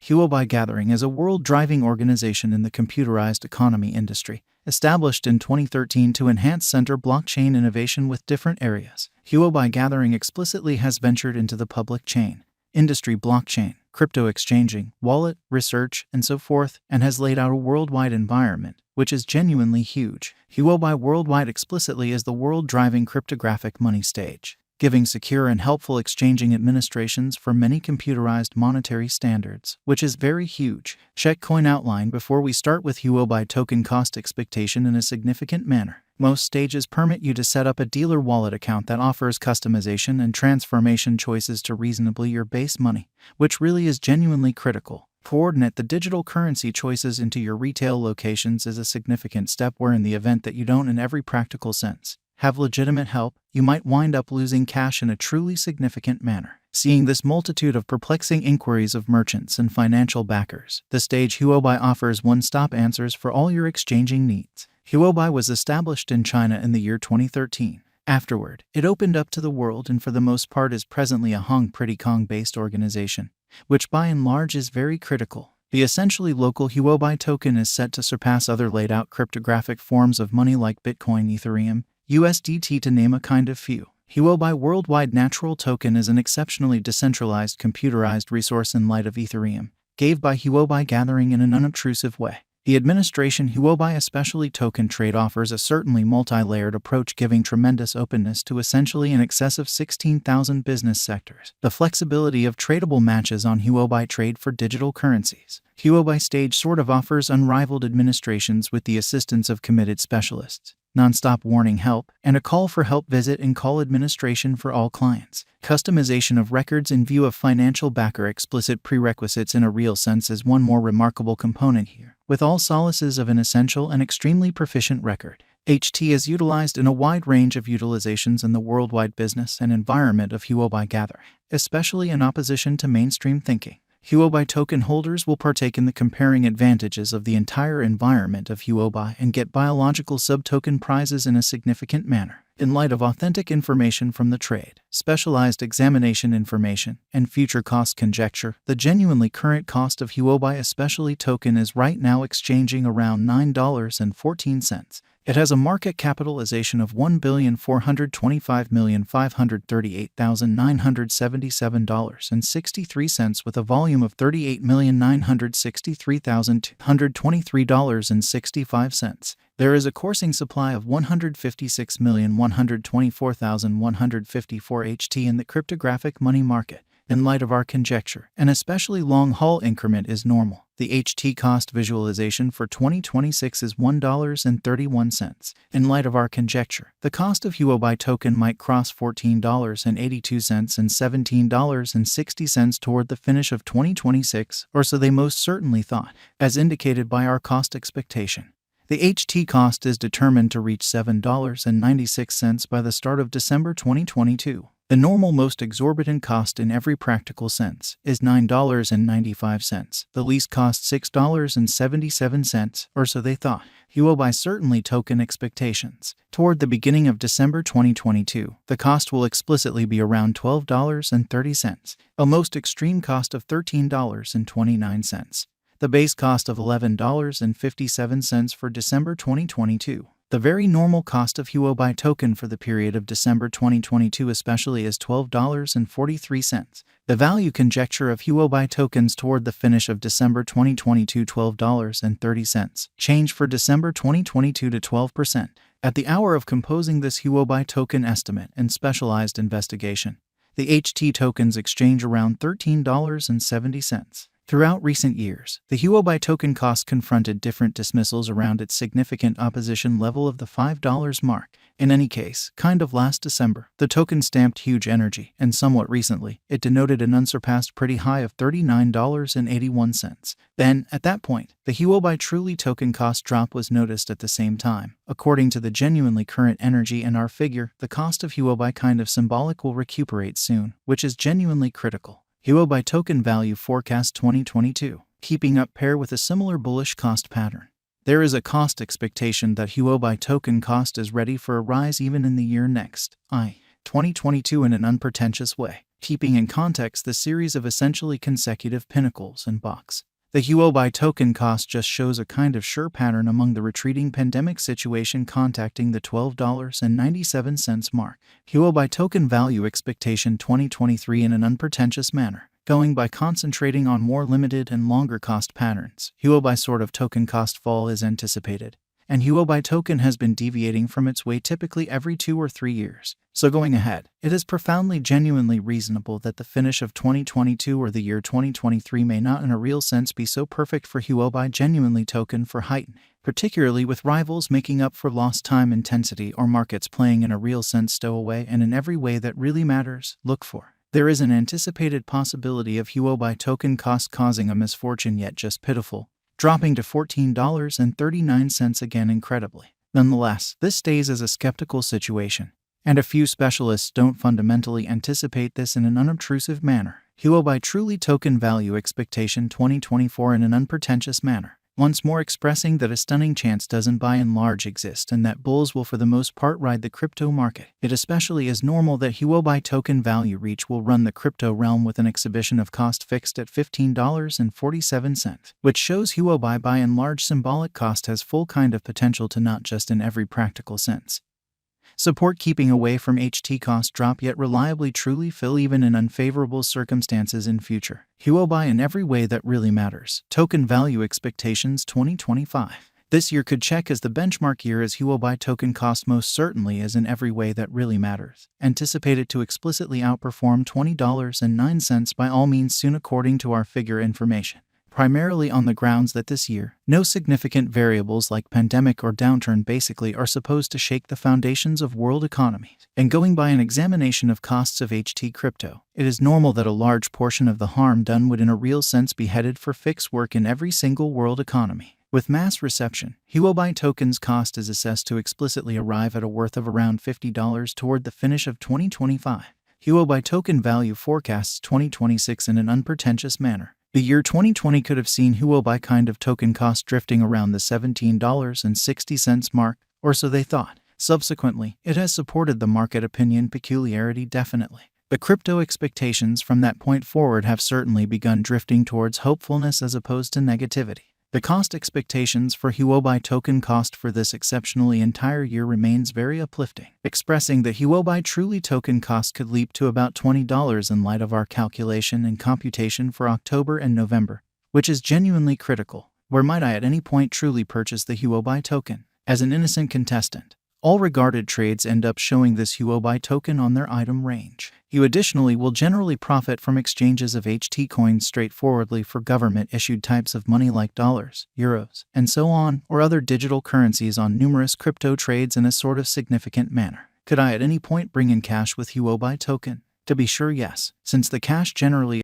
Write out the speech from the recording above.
Huobi Gathering is a world-driving organization in the computerized economy industry, established in 2013 to enhance center blockchain innovation with different areas. Huobi Gathering explicitly has ventured into the public chain, industry blockchain, crypto exchanging, wallet, research, and so forth, and has laid out a worldwide environment, which is genuinely huge. Huobi Worldwide explicitly is the world-driving cryptographic money stage, giving secure and helpful exchanging administrations for many computerized monetary standards, which is very huge. Check coin outline before we start with Huobi token cost expectation in a significant manner. Most stages permit you to set up a dealer wallet account that offers customization and transformation choices to reasonably your base money, which really is genuinely critical. Coordinate the digital currency choices into your retail locations is a significant step where, in the event that you don't, in every practical sense, have legitimate help, you might wind up losing cash in a truly significant manner. Seeing this multitude of perplexing inquiries of merchants and financial backers, the stage Huobi offers one-stop answers for all your exchanging needs. Huobi was established in China in the year 2013. Afterward, it opened up to the world and for the most part is presently a Kong-based organization, which by and large is very critical. The essentially local Huobi token is set to surpass other laid-out cryptographic forms of money like Bitcoin, Ethereum, USDT, to name a kind of few. Huobi Worldwide Natural Token is an exceptionally decentralized computerized resource in light of Ethereum, gave by Huobi Gathering in an unobtrusive way. The administration Huobi especially token trade offers a certainly multi-layered approach, giving tremendous openness to essentially in excess of 16,000 business sectors. The flexibility of tradable matches on Huobi trade for digital currencies. Huobi stage sort of offers unrivaled administrations with the assistance of committed specialists, non-stop warning help, and a call for help visit and call administration for all clients. Customization of records in view of financial backer explicit prerequisites in a real sense is one more remarkable component here, with all solaces of an essential and extremely proficient record. HT is utilized in a wide range of utilizations in the worldwide business and environment of Huobi Gathering, especially in opposition to mainstream thinking. Huobi token holders will partake in the comparing advantages of the entire environment of Huobi and get biological sub-token prizes in a significant manner. In light of authentic information from the trade, specialized examination information, and future cost conjecture, the genuinely current cost of Huobi especially token is right now exchanging around $9.14. It has a market capitalization of $1,425,538,977.63 with a volume of $38,963,223.65. There is a coursing supply of 156,124,154 HT in the cryptographic money market. In light of our conjecture, an especially long-haul increment is normal. The HT cost visualization for 2026 is $1.31. In light of our conjecture, the cost of Huobi token might cross $14.82 and $17.60 toward the finish of 2026, or so they most certainly thought, as indicated by our cost expectation. The HT cost is determined to reach $7.96 by the start of December 2022. The normal most exorbitant cost in every practical sense is $9.95. The least cost $6.77, or so they thought. Huobi certainly token expectations. Toward the beginning of December 2022, the cost will explicitly be around $12.30, a most extreme cost of $13.29. The base cost of $11.57 for December 2022. The very normal cost of Huobi token for the period of December 2022 especially is $12.43. The value conjecture of Huobi tokens toward the finish of December 2022 $12.30. Change for December 2022 to 12%. At the hour of composing this Huobi token estimate and specialized investigation, the HT tokens exchange around $13.70. Throughout recent years, the Huobi token cost confronted different dismissals around its significant opposition level of the $5 mark. In any case, kind of last December, the token stamped huge energy, and somewhat recently, it denoted an unsurpassed pretty high of $39.81. Then, at that point, the Huobi truly token cost drop was noticed at the same time. According to the genuinely current energy and our figure, the cost of Huobi kind of symbolic will recuperate soon, which is genuinely critical. Huobi token value forecast 2022, keeping up pair with a similar bullish cost pattern. There is a cost expectation that Huobi token cost is ready for a rise even in the year next, 2022, in an unpretentious way. keeping in context the series of essentially consecutive pinnacles and bucks. The Huobi token cost just shows a kind of sure pattern among the retreating pandemic situation contacting the $12.97 mark. Huobi token value expectation 2023 in an unpretentious manner. Going by concentrating on more limited and longer cost patterns, Huobi sort of token cost fall is anticipated, and Huobi token has been deviating from its way typically every 2 or 3 years. So going ahead, it is profoundly genuinely reasonable that the finish of 2022 or the year 2023 may not in a real sense be so perfect for Huobi genuinely token for heighten, particularly with rivals making up for lost time intensity or markets playing in a real sense stowaway and in every way that really matters, look for. There is an anticipated possibility of Huobi token cost causing a misfortune yet just pitiful, dropping to $14.39 again incredibly. Nonetheless, this stays as a skeptical situation, and a few specialists don't fundamentally anticipate this in an unobtrusive manner. Huobi truly token value expectation 2024 in an unpretentious manner, once more expressing that a stunning chance doesn't by and large exist and that bulls will for the most part ride the crypto market. It especially is normal that Huobi token value reach will run the crypto realm with an exhibition of cost fixed at $15.47, which shows Huobi by and large symbolic cost has full kind of potential to not just in every practical sense support keeping away from HT cost drop yet reliably truly fill even in unfavorable circumstances in future. Huobi in every way that really matters. Token value expectations 2025. This year could check as the benchmark year as Huobi token cost most certainly is in every way that really matters. Anticipated to explicitly outperform $20.09 by all means soon according to our figure information. Primarily on the grounds that this year, no significant variables like pandemic or downturn basically are supposed to shake the foundations of world economies. And going by an examination of costs of HT crypto, it is normal that a large portion of the harm done would in a real sense be headed for fixed work in every single world economy. With mass reception, Huobi token's cost is assessed to explicitly arrive at a worth of around $50 toward the finish of 2025. Huobi token value forecasts 2026 in an unpretentious manner. The year 2020 could have seen Huobi kind of token cost drifting around the $17.60 mark, or so they thought. Subsequently, it has supported the market opinion peculiarity definitely. The crypto expectations from that point forward have certainly begun drifting towards hopefulness as opposed to negativity. The cost expectations for Huobi token cost for this exceptionally entire year remains very uplifting, expressing that Huobi truly token cost could leap to about $20 in light of our calculation and computation for October and November, which is genuinely critical. Where might I at any point truly purchase the Huobi token? As an innocent contestant, all regarded trades end up showing this Huobi token on their item range. You additionally will generally profit from exchanges of HT coins straightforwardly for government-issued types of money like dollars, euros, and so on, or other digital currencies on numerous crypto trades in a sort of significant manner. Could I at any point bring in cash with Huobi token? To be sure, yes, since the cash generally